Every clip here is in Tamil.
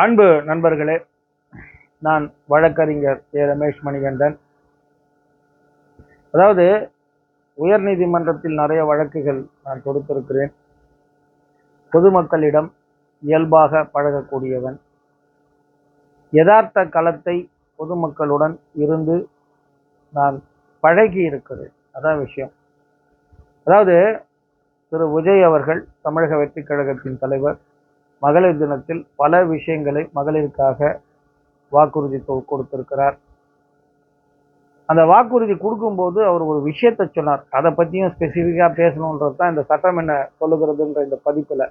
அன்பு நண்பர்களே, நான் வழக்கறிஞர் ஏ ரமேஷ் மணிகண்டன். அதாவது உயர் நீதிமன்றத்தில் நிறைய வழக்குகள் நான் தொடுத்திருக்கிறேன். பொதுமக்களிடம் இயல்பாக பழகக்கூடியவன். யதார்த்த களத்தை பொதுமக்களுடன் இருந்து நான் பழகி இருக்கிறேன். அதான் விஷயம். அதாவது திரு விஜய் அவர்கள், தமிழக வெற்றி கழகத்தின் தலைவர், மகளிர் தினத்தில் பல விஷயங்களை மகளிருக்காக வாக்குறுதி கொடுத்திருக்கிறார். அந்த வாக்குறுதி கொடுக்கும்போது அவர் ஒரு விஷயத்தை சொன்னார். அதை பற்றியும் ஸ்பெசிஃபிக்காக பேசணுன்றது தான் இந்த சட்டம் என்ன சொல்லுகிறதுன்ற இந்த பதிப்பில்.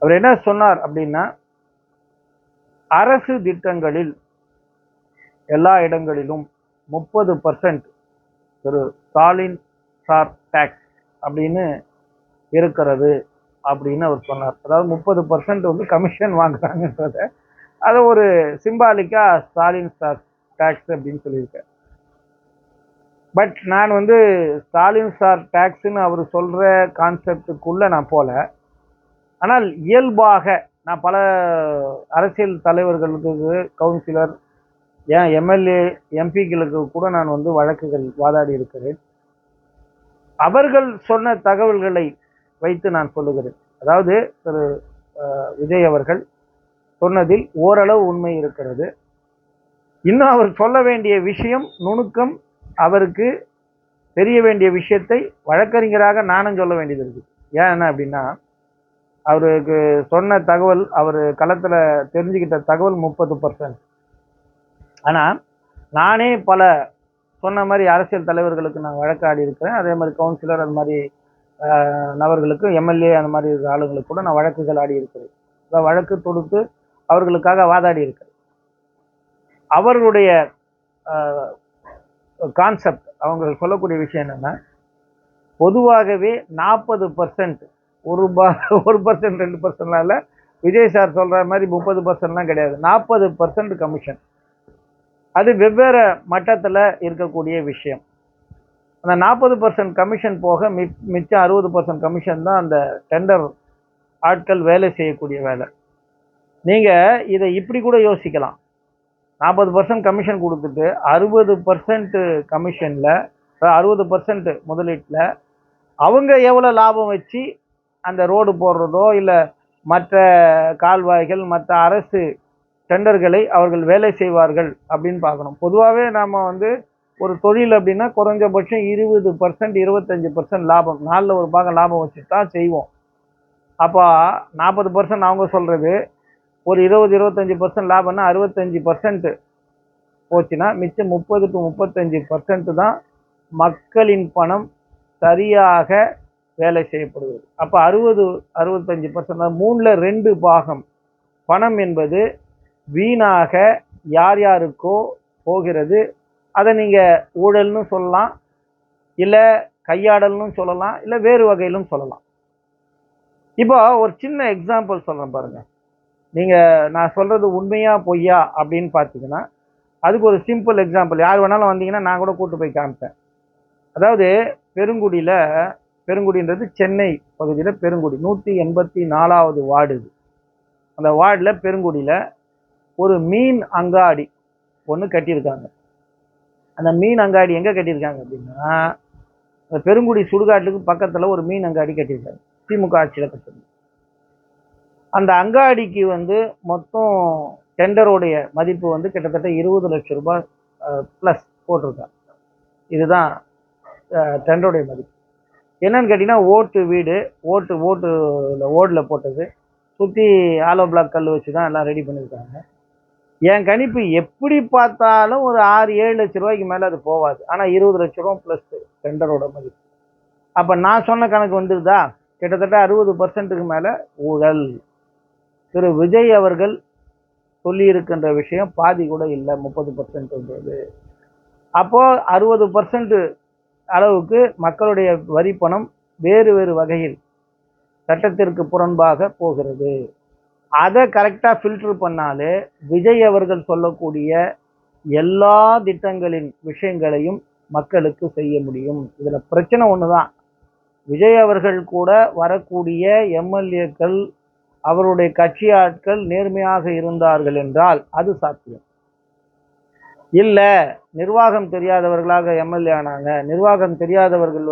அவர் என்ன சொன்னார் அப்படின்னா, அரசு திட்டங்களில் எல்லா இடங்களிலும் 30% திரு ஸ்டாலின் சார் டாக்ஸ் அப்படின்னு இருக்கிறது அப்படின்னு அவர் சொன்னார். அதாவது 30% வந்து கமிஷன் வாங்குறாங்கன்றத அதை ஒரு சிம்பாலிக்கா ஸ்டாலின் சார் டாக்ஸ் அப்படின்னு சொல்லியிருக்கேன். பட் நான் வந்து ஸ்டாலின் சார் டாக்ஸ்ன்னு அவர் சொல்ற கான்செப்டுக்குள்ள நான் போல. ஆனால் இயல்பாக நான் பல அரசியல் தலைவர்களுக்கு, கவுன்சிலர், ஏன் எம்எல்ஏ எம்பிக்களுக்கு கூட நான் வந்து வழக்குகள் வாதாடி இருக்கிறேன். அவர்கள் சொன்ன தகவல்களை வைத்து நான் சொல்லுகிறேன். அதாவது திரு விஜய் அவர்கள் சொன்னதில் ஓரளவு உண்மை இருக்கிறது. இன்னும் அவர் சொல்ல வேண்டிய விஷயம் நுணுக்கம், அவருக்கு தெரிய வேண்டிய விஷயத்தை வழக்கறிஞராக நானும் சொல்ல வேண்டியது இருக்கு. ஏன் என்ன அப்படின்னா, அவருக்கு சொன்ன தகவல், அவர் களத்துல தெரிஞ்சுக்கிட்ட தகவல் 30%. ஆனா நானே பல சொன்ன மாதிரி அரசியல் தலைவர்களுக்கு நான் வழக்காடி இருக்கிறேன். அதே மாதிரி கவுன்சிலர், அது மாதிரி நபர்களுக்கு, எம்எல்ஏ, அந்த மாதிரி ஆளுங்களுக்கு கூட நான் வழக்குகள் ஆடி இருக்கிறேன். வழக்கு தொடுத்து அவர்களுக்காக வாதாடி இருக்கிறேன். அவர்களுடைய கான்செப்ட், அவங்க சொல்லக்கூடிய விஷயம் என்னன்னா, பொதுவாகவே 40%, 1% 2% விஜய் சார் சொல்ற மாதிரி 30%லாம் கிடையாது. 40% கமிஷன். அது வெவ்வேறு மட்டத்தில் இருக்கக்கூடிய விஷயம். அந்த 40% கமிஷன் போக மிச்சம் 60% கமிஷன் தான் அந்த டெண்டர் ஆட்கள் வேலை செய்யக்கூடிய வேலை. நீங்க இதை இப்படி கூட யோசிக்கலாம். 40% கமிஷன் கொடுத்துட்டு 60% கமிஷன்ல, 60% முதலீட்டில் அவங்க எவ்வளோ லாபம் வச்சு அந்த ரோடு போடுறதோ இல்லை மற்ற கால்வாய்கள், மற்ற அரசு டெண்டர்களை அவர்கள் வேலை செய்வார்கள் அப்படின்னு பார்க்கணும். பொதுவாகவே நாம் வந்து ஒரு தொழில் அப்படின்னா குறைஞ்சபட்சம் 20%, 25% லாபம், 4ல் ஒரு பாகம் லாபம் வச்சு தான் செய்வோம். அப்போ 40% அவங்க சொல்றது, ஒரு 20-25% லாபம்னா 65% போச்சுன்னா மிச்சம் 30 to 35% தான் மக்களின் பணம் சரியாக வேலை செய்யப்படுவது. அப்போ 60-65%, 3ல் 2 பாகம் பணம் என்பது வீணாக யார் யாருக்கோ போகிறது. அதை நீங்க ஊழல்னு சொல்லலாம், இல்லை கையாடல்னு சொல்லலாம், இல்லை வேறு வகையிலும் சொல்லலாம். இப்போ ஒரு சின்ன எக்ஸாம்பிள் சொல்றேன் பாருங்க. நீங்க நான் சொல்றது உண்மையா பொய்யா அப்படின்னு பார்த்தீங்கன்னா, அதுக்கு ஒரு சிம்பிள் எக்ஸாம்பிள், யார் வேணாலும் வந்தீங்கன்னா நான் கூட கூட்டு போய் காமிப்பேன். அதாவது பெருங்குடின்றது சென்னை பகுதியில் பெருங்குடி 184வது வார்டு. அந்த வார்டில் பெருங்குடியில் ஒரு மீன் அங்காடி ஒன்று கட்டியிருக்காங்க. அந்த மீன் அங்காடி எங்கே கட்டியிருக்காங்க அப்படின்னா, அந்த பெருங்குடி சுடுகாட்டுக்கு பக்கத்தில் ஒரு மீன் அங்காடி கட்டியிருக்காங்க. திமுக ஆட்சியில் கட்டுறது. அந்த அங்காடிக்கு வந்து மொத்தம் டெண்டருடைய மதிப்பு வந்து கிட்டத்தட்ட 20 லட்சம் ரூபாய் ப்ளஸ் போட்டிருக்காங்க. இதுதான் டெண்டருடைய மதிப்பு. என்னன்னு கேட்டிங்கன்னா, ஓட்டு வீடு, ஓடில் போட்டது, சுற்றி ஆலோ பிளாக் கல் வச்சு தான் எல்லாம் ரெடி பண்ணியிருக்காங்க. என் கணிப்பு எப்படி பார்த்தாலும் ஒரு 6-7 லட்சம் ரூபாய்க்கு மேலே அது போகாது. ஆனால் 20 லட்சம் ரூபா ப்ளஸ் டெண்டரோட மதிப்பு. அப்போ நான் சொன்ன கணக்கு வந்துருதா? கிட்டத்தட்ட 60%க்கு மேலே ஊழல். திரு விஜய் அவர்கள் சொல்லி இருக்கின்ற விஷயம் பாதி கூட இல்லை, 30%. அப்போ 60% அளவுக்கு மக்களுடைய வரி பணம் வேறு வேறு வகையில் சட்டத்திற்கு புறம்பாக போகிறது. அதை கரெக்டாக ஃபில்டர் பண்ணாலே விஜய் அவர்கள் சொல்லக்கூடிய எல்லா திட்டங்களின் விஷயங்களையும் மக்களுக்கு செய்ய முடியும். இதில் பிரச்சனை ஒன்று தான். விஜய் அவர்கள் கூட வரக்கூடிய எம்எல்ஏக்கள், அவருடைய கட்சி ஆட்கள் நேர்மையாக இருந்தார்கள் என்றால் அது சாத்தியம். இல்ல நிர்வாகம் தெரியாதவர்களாக எம்எல்ஏ ஆனாங்க, நிர்வாகம் தெரியாதவர்கள்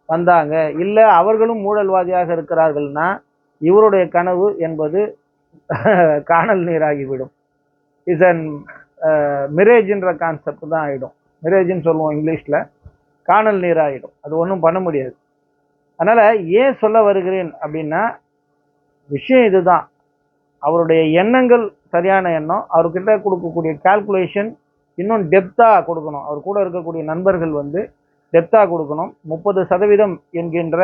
வந்தாங்க, இல்ல அவர்களும் ஊழல்வாதியாக இருக்கிறார்கள்னா இவருடைய கனவு என்பது காணல் நீராகிவிடும். இஸ் அன் மிரேஜ்ன்ற கான்செப்ட் தான் ஆகிடும். மிரேஜ்னு சொல்லுவோம் இங்கிலீஷில், காணல் நீராகிடும். அது ஒன்றும் பண்ண முடியாது. அதனால் ஏன் சொல்ல வருகிறேன் அப்படின்னா, விஷயம் இதுதான். அவருடைய எண்ணங்கள் சரியான எண்ணம். அவர்கிட்ட கொடுக்கக்கூடிய கால்குலேஷன் இன்னும் டெப்த்தாக கொடுக்கணும். அவர் கூட இருக்கக்கூடிய நண்பர்கள் டெப்த்தாக கொடுக்கணும். 30% என்கின்ற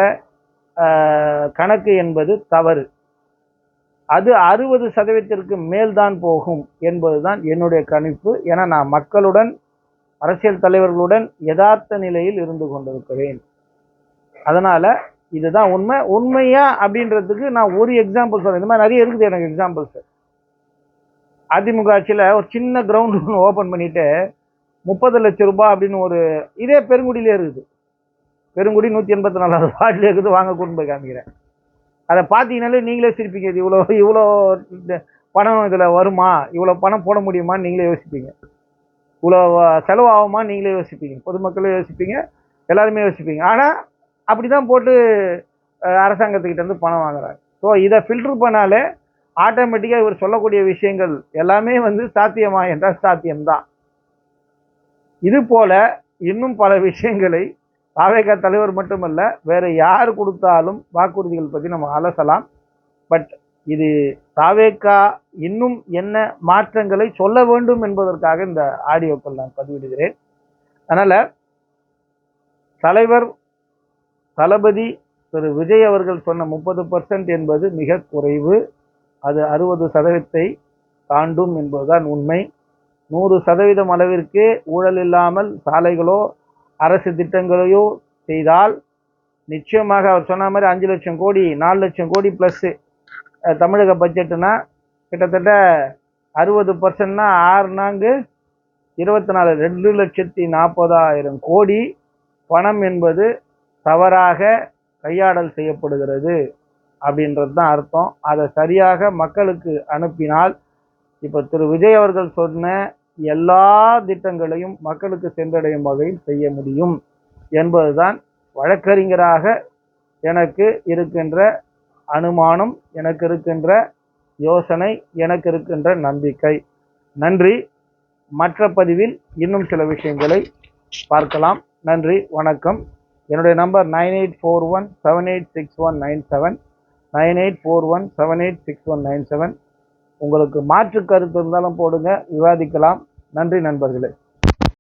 கணக்கு என்பது தவறு. அது 60%ற்கு மேல்தான் போகும் என்பதுதான் என்னுடைய கணிப்பு. ஏன்னா நான் மக்களுடன், அரசியல் தலைவர்களுடன் யதார்த்த நிலையில் இருந்து கொண்டிருக்கிறேன். அதனால இதுதான் உண்மை. உண்மையா அப்படின்றதுக்கு நான் ஒரு எக்ஸாம்பிள் சொல்றேன். இந்த மாதிரி நிறைய இருக்குது எனக்கு எக்ஸாம்பிள்ஸ். அதிமுக ஆட்சியில் ஒரு சின்ன கிரவுண்ட் ஒன்று ஓப்பன் பண்ணிட்டு 30 லட்சம் ரூபாய் அப்படின்னு ஒரு, இதே பெருங்குடியிலே இருக்குது. பெருங்குடி 184 வார்டில் இருக்குது. வாங்க கூட்டு போய் காமிக்கிறேன். அதை பார்த்தீங்கன்னாலே நீங்களே சிரிப்பீங்க. இது இவ்வளோ பணம் இதில் வருமா, இவ்வளோ பணம் போட முடியுமான்னு நீங்களே யோசிப்பீங்க. இவ்வளோ செலவு ஆகுமா நீங்களே யோசிப்பீங்க. பொதுமக்களே யோசிப்பீங்க, எல்லாருமே யோசிப்பீங்க. ஆனால் அப்படி தான் போட்டு அரசாங்கத்துக்கிட்ட பணம் வாங்குறாங்க. ஸோ இதை ஃபில்டர் பண்ணாலே ஆட்டோமேட்டிக்காக இவர் சொல்லக்கூடிய விஷயங்கள் எல்லாமே சாத்தியமா என்றால் சாத்தியம்தான். இது போல இன்னும் பல விஷயங்களை தாவேகா தலைவர் மட்டுமல்ல, வேற யார் கொடுத்தாலும் வாக்குறுதிகள் பற்றி நம்ம அலசலாம். பட் இது தாவேகா இன்னும் என்ன மாற்றங்களை சொல்ல வேண்டும் என்பதற்காக இந்த ஆடியோக்கள் நான் பதிவிடுகிறேன். அதனால தலைவர் தளபதி திரு விஜய் அவர்கள் சொன்ன 30% என்பது மிக குறைவு. அது 60% தாண்டும் என்பதுதான் உண்மை. 100% அளவிற்கு ஊழல் இல்லாமல் சாலைகளோ அரசு திட்டங்களையோ செய்தால் நிச்சயமாக அவர் சொன்ன மாதிரி 5 லட்சம் கோடி 4 லட்சம் கோடி பிளஸ் தமிழக பட்ஜெட்னா கிட்டத்தட்ட 60%னா 6 24 2,40,000 கோடி பணம் என்பது தவறாக கையாடல் செய்யப்படுகிறது அப்படின்றது தான் அர்த்தம். அதை சரியாக மக்களுக்கு அனுப்பினால் இப்போ திரு விஜய் அவர்கள் சொன்ன எல்லா திட்டங்களையும் மக்களுக்கு சென்றடையும் வகையில் செய்ய முடியும் என்பதுதான் வழக்கறிஞராக எனக்கு இருக்கின்ற அனுமானம், எனக்கு இருக்கின்ற யோசனை, எனக்கு இருக்கின்ற நம்பிக்கை. நன்றி. மற்ற பதிவில் இன்னும் சில விஷயங்களை பார்க்கலாம். நன்றி, வணக்கம். என்னுடைய நம்பர் 9841786197 9841786197. உங்களுக்கு மாற்று கருத்து இருந்தாலும் போடுங்க, விவாதிக்கலாம். நன்றி நண்பர்களே.